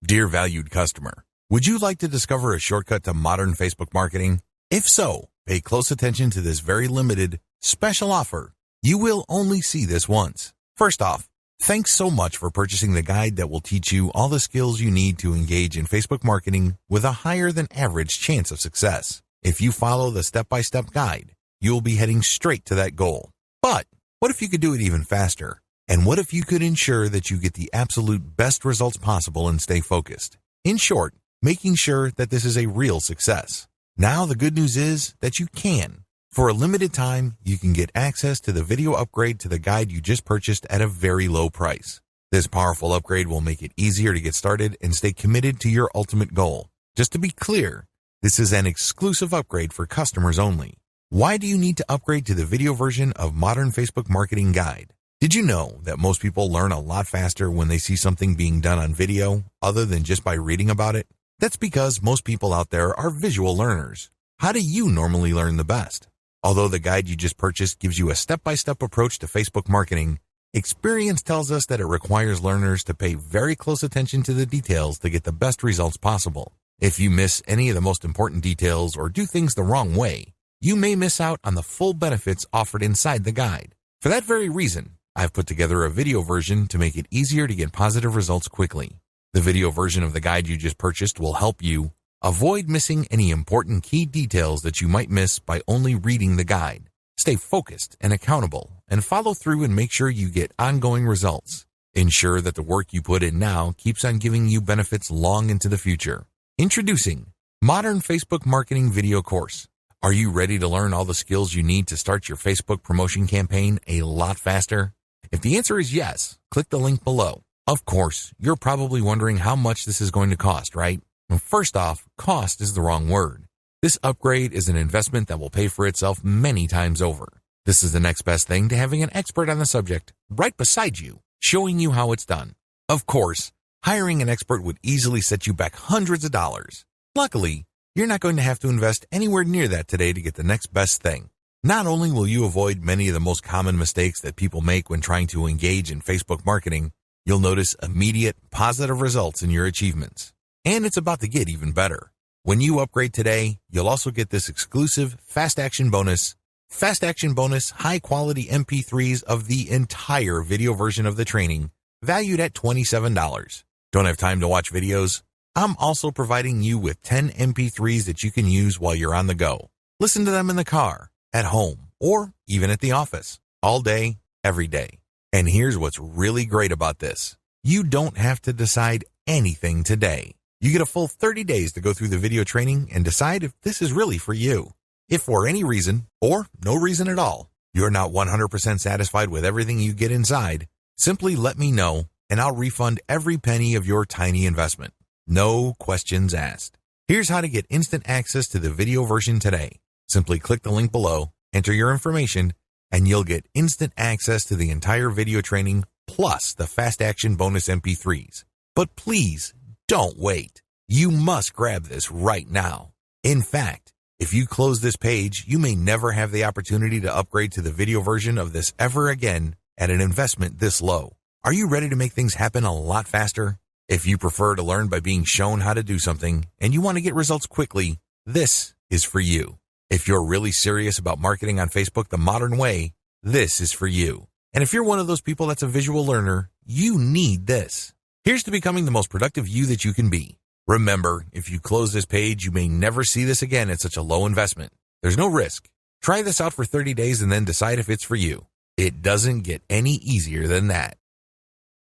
Dear valued customer, would you like to discover a shortcut to modern Facebook marketing? If so, pay close attention to this very limited, special offer. You will only see this once. First off, thanks so much for purchasing the guide that will teach you all the skills you need to engage in Facebook marketing with a higher than average chance of success. If you follow the step-by-step guide, you'll be heading straight to that goal. But what if you could do it even faster? And what if you could ensure that you get the absolute best results possible and stay focused? In short, making sure that this is a real success. Now the good news is that you can. For a limited time, you can get access to the video upgrade to the guide you just purchased at a very low price. This powerful upgrade will make it easier to get started and stay committed to your ultimate goal. Just to be clear, this is an exclusive upgrade for customers only. Why do you need to upgrade to the video version of Modern Facebook Marketing Guide? Did you know that most people learn a lot faster when they see something being done on video other than just by reading about it? That's because most people out there are visual learners. How do you normally learn the best? Although the guide you just purchased gives you a step-by-step approach to Facebook marketing, experience tells us that it requires learners to pay very close attention to the details to get the best results possible. If you miss any of the most important details or do things the wrong way, you may miss out on the full benefits offered inside the guide. For that very reason, I've put together a video version to make it easier to get positive results quickly. The video version of the guide you just purchased will help you avoid missing any important key details that you might miss by only reading the guide. Stay focused and accountable and follow through and make sure you get ongoing results. Ensure that the work you put in now keeps on giving you benefits long into the future. Introducing Modern Facebook Marketing Video Course. Are you ready to learn all the skills you need to start your Facebook promotion campaign a lot faster? If the answer is yes, click the link below. Of course, you're probably wondering how much this is going to cost, right? Well, first off, cost is the wrong word. This upgrade is an investment that will pay for itself many times over. This is the next best thing to having an expert on the subject right beside you, showing you how it's done. Of course, hiring an expert would easily set you back hundreds of dollars. Luckily, you're not going to have to invest anywhere near that today to get the next best thing. Not only will you avoid many of the most common mistakes that people make when trying to engage in Facebook marketing, you'll notice immediate positive results in your achievements. And it's about to get even better. When you upgrade today, you'll also get this exclusive Fast Action Bonus high-quality MP3s of the entire video version of the training, valued at $27. Don't have time to watch videos? I'm also providing you with 10 MP3s that you can use while you're on the go. Listen to them in the car, at home, or even at the office, all day, every day. And here's what's really great about this. You don't have to decide anything today. You get a full 30 days to go through the video training and decide if this is really for you. If for any reason, or no reason at all, you're not 100% satisfied with everything you get inside, simply let me know and I'll refund every penny of your tiny investment. No questions asked. Here's how to get instant access to the video version today. Simply click the link below, enter your information, and you'll get instant access to the entire video training plus the Fast Action Bonus MP3s. But please don't wait. You must grab this right now. In fact, if you close this page, you may never have the opportunity to upgrade to the video version of this ever again at an investment this low. Are you ready to make things happen a lot faster? If you prefer to learn by being shown how to do something and you want to get results quickly, this is for you. If you're really serious about marketing on Facebook the modern way, this is for you. And if you're one of those people that's a visual learner, you need this. Here's to becoming the most productive you that you can be. Remember, if you close this page, you may never see this again at such a low investment. There's no risk. Try this out for 30 days and then decide if it's for you. It doesn't get any easier than that.